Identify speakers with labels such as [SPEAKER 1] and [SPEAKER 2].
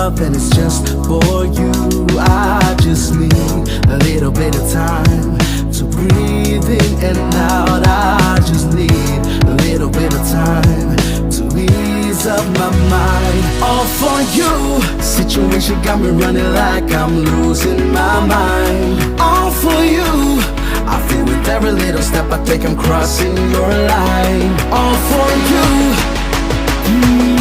[SPEAKER 1] love and it's just for you. I just need a little bit of time to breathe in and out. I just need a little bit of time to ease up my mind. All for you. Situation got me running like I'm losing my mind. All for you. I feel with every little step I take I'm crossing your line. All for you.